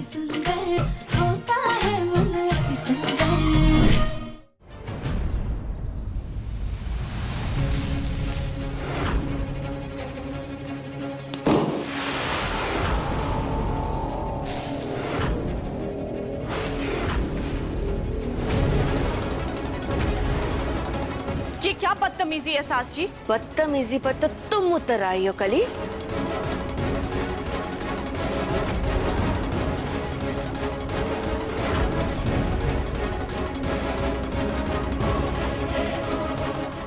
सुंदर होता है मन अति सुंदर। ये क्या बदतमीजी है सास जी? बदतमीजी पर तो तुम उतर आई हो कली।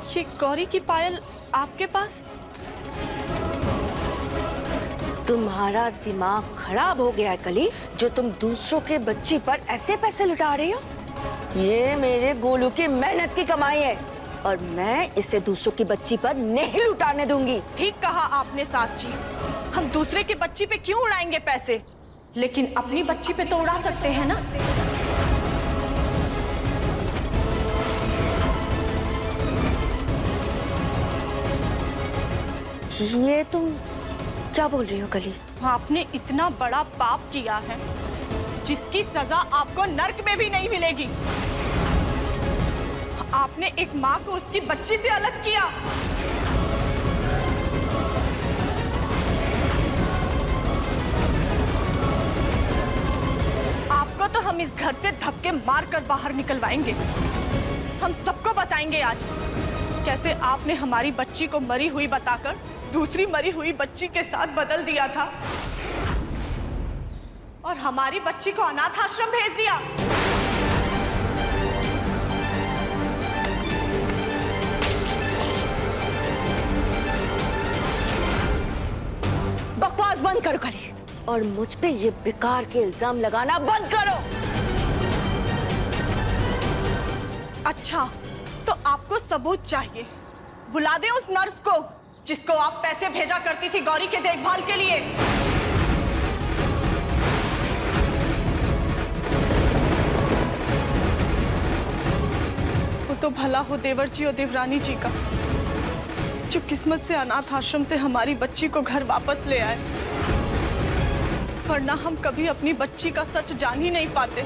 ये गौरी की पायल आपके पास? तुम्हारा दिमाग खराब हो गया है कली, जो तुम दूसरों के बच्ची पर ऐसे पैसे लुटा रही हो। ये मेरे गोलू की मेहनत की कमाई है और मैं इसे दूसरों की बच्ची पर नहीं लुटाने दूंगी। ठीक कहा आपने सास जी, हम दूसरे की बच्ची पे क्यों उड़ाएंगे पैसे, लेकिन अपनी बच्ची पे तो उड़ा सकते हैं ना। ये तुम क्या बोल रही हो कली? आपने इतना बड़ा पाप किया है जिसकी सजा आपको नर्क में भी नहीं मिलेगी। आपने एक माँ को उसकी बच्ची से अलग किया। आपको तो हम इस घर से धक्के मार कर बाहर निकलवाएंगे। हम सबको बताएंगे आज कैसे आपने हमारी बच्ची को मरी हुई बताकर दूसरी मरी हुई बच्ची के साथ बदल दिया था और हमारी बच्ची को अनाथ आश्रम भेज दिया। बकवास बंद करो कली और मुझ पे ये बेकार के इल्जाम लगाना बंद करो। अच्छा, तो आपको सबूत चाहिए। बुला दें उस नर्स को जिसको आप पैसे भेजा करती थी गौरी के देखभाल के लिए। वो तो भला हो देवर जी और देवरानी जी का, जो किस्मत से अनाथ आश्रम से हमारी बच्ची को घर वापस ले आए, वरना हम कभी अपनी बच्ची का सच जान ही नहीं पाते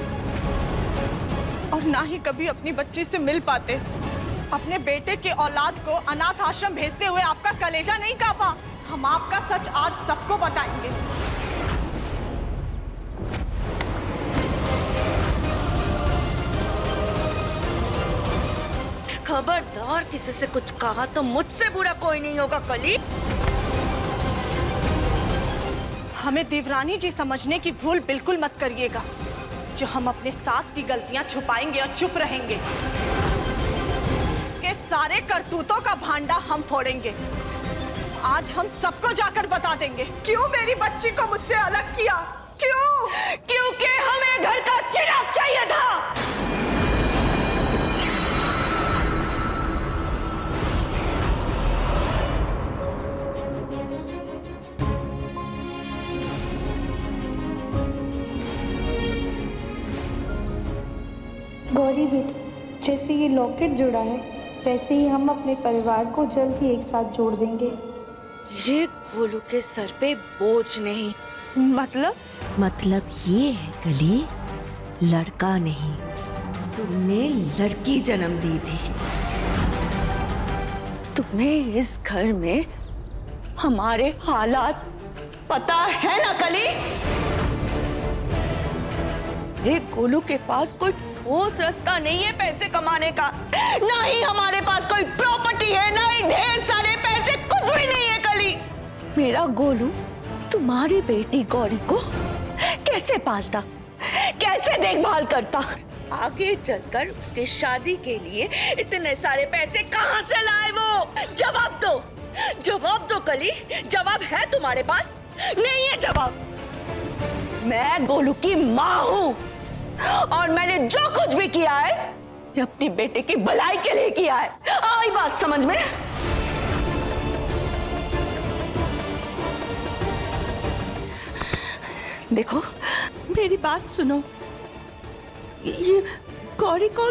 और ना ही कभी अपनी बच्ची से मिल पाते। अपने बेटे के औलाद को अनाथ आश्रम भेजते हुए आपका कलेजा नहीं कांपा। हम आपका सच आज सबको बताएंगे। खबरदार किसी से कुछ कहा तो मुझसे बुरा कोई नहीं होगा कली। हमें देवरानी जी समझने की भूल बिल्कुल मत करिएगा, जो हम अपने सास की गलतियां छुपाएंगे और चुप रहेंगे। के सारे करतूतों का भांडा हम फोड़ेंगे। आज हम सबको जाकर बता देंगे क्यों मेरी बच्ची को मुझसे अलग किया। क्यों? क्योंकि हमें घर का चिराग चाहिए था। गौरी बेटी, जैसे ये लॉकेट जुड़ा है वैसे ही हम अपने परिवार को जल्द ही एक साथ जोड़ देंगे। ये गोलू के सर पे बोझ नहीं। मतलब ये है कली, लड़का नहीं, तुमने लड़की जन्म दी थी। तुम्हें इस घर में हमारे हालात पता है ना कली? ये गोलू के पास कोई ठोस रास्ता नहीं है पैसे कमाने का। ना ही हमारे पास कोई प्रॉपर्टी है, ना ही ढेर सारे पैसे, कुछ भी नहीं है कली। मेरा गोलू तुम्हारी बेटी गौरी को कैसे पालता, कैसे देखभाल करता? आगे चलकर उसकी शादी के लिए इतने सारे पैसे कहां से लाए वो? जवाब दो, जवाब दो कली। जवाब है तुम्हारे पास? नहीं है जवाब। मैं गोलू की माँ हूं और मैंने जो कुछ भी किया है ये अपनी बेटे की भलाई के लिए किया है। आई बात समझ में? देखो मेरी बात सुनो, ये गौरी को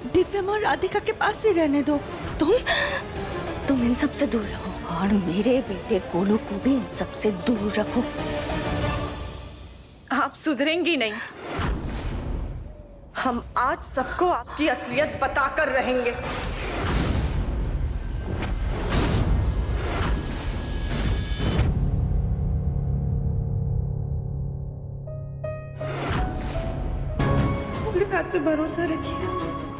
दिव्यम और राधिका के पास ही रहने दो। तुम इन सब से दूर रहो और मेरे बेटे गोलू को भी इन सब से दूर रखो। आप आप सुधरेंगी नहीं। हम आज सबको आपकी असलियत बताकर रहेंगे। भोलेनाथ पे भरोसा रखिए,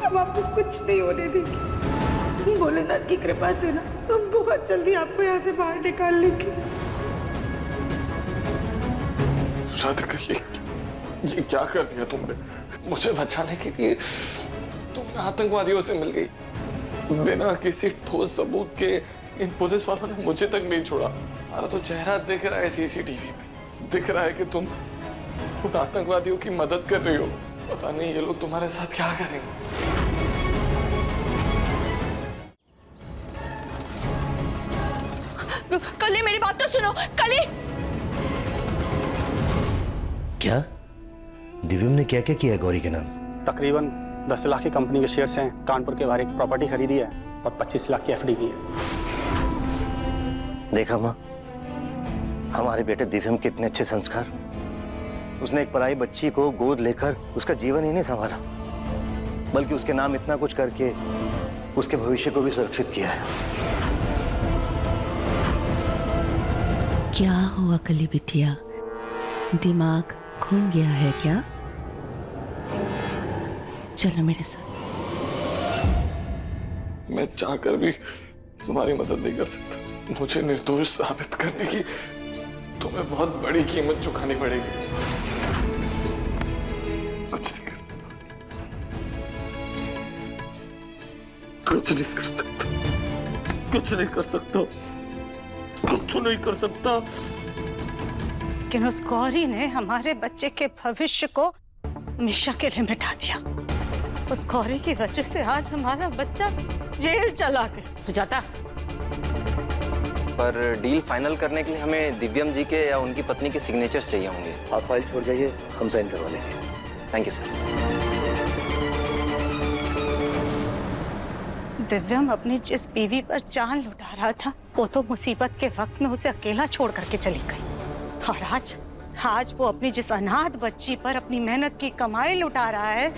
हम आपको कुछ नहीं होने देंगे। भोलेनाथ की कृपा से ना हम बहुत जल्दी आपको यहाँ से बाहर निकाल लेंगे। राधिका, ये क्या कर दिया तुमने? मुझे बचाने के लिए तुम आतंकवादियों से मिल गई। बिना किसी ठोस सबूत के इन पुलिस वालों ने मुझे तक नहीं छोड़ा। हमारा तो चेहरा दिख रहा है सीसीटीवी पे, दिख रहा है कि तुम उन आतंकवादियों की मदद कर रही हो। पता नहीं ये लोग तुम्हारे साथ क्या करेंगे। कली, मेरी बात तो सुनो। कली, क्या दिव्यम ने क्या क्या किया है गौरी के नाम? तकरीबन 10 लाख की कंपनी के शेयर्स हैं, कानपुर के बाहर एक प्रॉपर्टी खरीदी है और 25 लाख की एफडी की है। देखा माँ, हमारे बेटे दिव्यम के इतने अच्छे संस्कार। उसने एक पराई बच्ची को गोद लेकर उसका जीवन ही नहीं संवारा, बल्कि उसके नाम इतना कुछ करके उसके भविष्य को भी सुरक्षित किया है। क्या हुआ कली बिटिया, दिमाग घूम गया है क्या? चलो मेरे साथ। मैं चाहकर भी तुम्हारी मदद नहीं कर सकता। मुझे निर्दोष साबित करने की तुम्हें बहुत बड़ी कीमत चुकानी पड़ेगी। कुछ नहीं कर सकता, कुछ नहीं कर सकता, कुछ नहीं कर सकता, कुछ नहीं कर सकता। लेकिन उस गौरी ने हमारे बच्चे के भविष्य को हमेशा के लिए मिटा दिया। उस गौरी की वजह से आज हमारा बच्चा जेल चला गया। सुजाता, पर डील फाइनल करने के लिए हमें दिव्यम जी के या उनकी पत्नी के सिग्नेचर्स चाहिए होंगे। आप फाइल छोड़ जाइए, हम साइन करवा लेंगे। Thank you sir. दिव्यम अपनी जिस बीवी पर जान लुटा रहा था, वो तो मुसीबत के वक्त में उसे अकेला छोड़ करके चली गई। और आज वो अपनी जिस अनाथ बच्ची पर अपनी मेहनत की कमाई लुटा रहा है,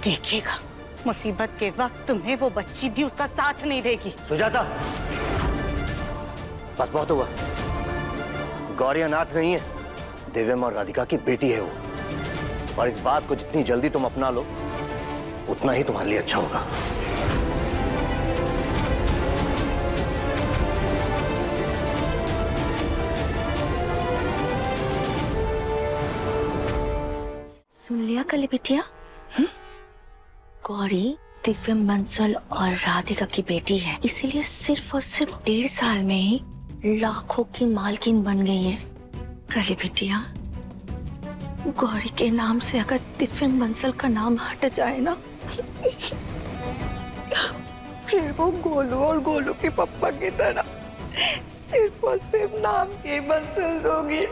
देखिएगा मुसीबत के वक्त तुम्हें वो बच्ची भी उसका साथ नहीं देगी। सुजाता, बस बहुत हुआ। गौरी अनाथ नहीं है, दिव्यम और राधिका की बेटी है वो। और इस बात को जितनी जल्दी तुम अपना लो, उतना ही तुम्हारे लिए अच्छा होगा। सुन लिया कली बिटिया? गौरी दिव्यम बंसल और राधिका की बेटी है, इसीलिए सिर्फ और सिर्फ 1.5 साल में ही लाखों की मालकिन बन गई है। कली बिटिया, गौरी के नाम से अगर दिव्यम बंसल का नाम हट जाए ना, फिर वो गोलू और गोलू के पप्पा की तरह सिर्फ और सिर्फ नाम की बंसल होगी।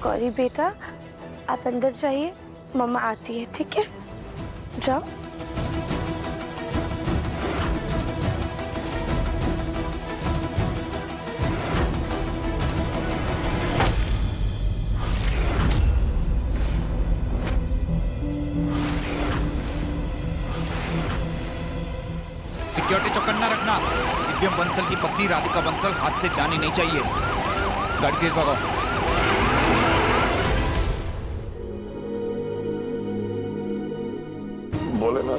गौरी बेटा, आप अंदर जाइए, मम्मा आती है, ठीक है? जाओ। सिक्योरिटी चौकन्ना रखना। दिव्यम बंसल की पत्नी राधिका बंसल हाथ से जानी नहीं चाहिए। गाड़ी तेज भगाओ। बोले ना,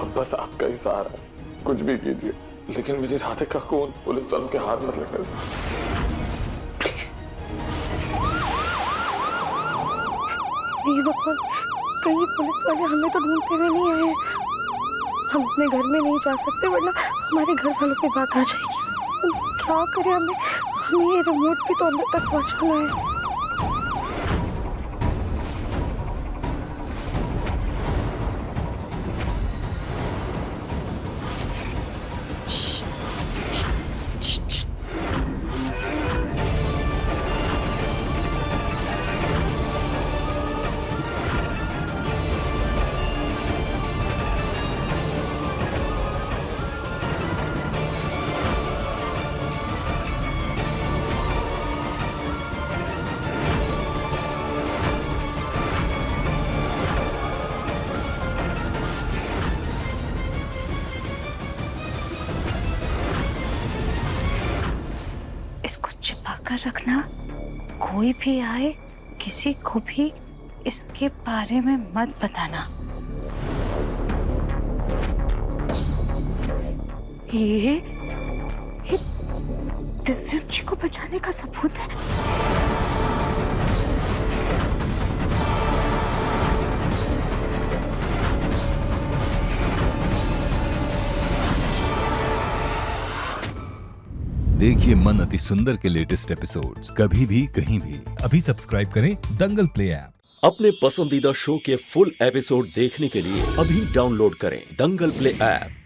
अब बस आपका ही सहारा है, कुछ भी कीजिए, लेकिन मेरी राधिका को उन पुलिस वालों के हाथ मत लगने दो। ये भगवान, कहीं पुलिस वाले हमें तो ढूंढते हुए नहीं आए। हम अपने घर में नहीं जा सकते, वरना हमारे घर वालों की बात आ जाएगी। क्या करें? हमें ये रिमोट भी तो अंदर तक पहुंचाना है। रखना, कोई भी आए किसी को भी इसके बारे में मत बताना। ये दिव्यम जी को बचाने का सबूत है। देखिए मन अति सुंदर के लेटेस्ट एपिसोड्स कभी भी कहीं भी। अभी सब्सक्राइब करें दंगल प्ले ऐप। अपने पसंदीदा शो के फुल एपिसोड देखने के लिए अभी डाउनलोड करें दंगल प्ले ऐप।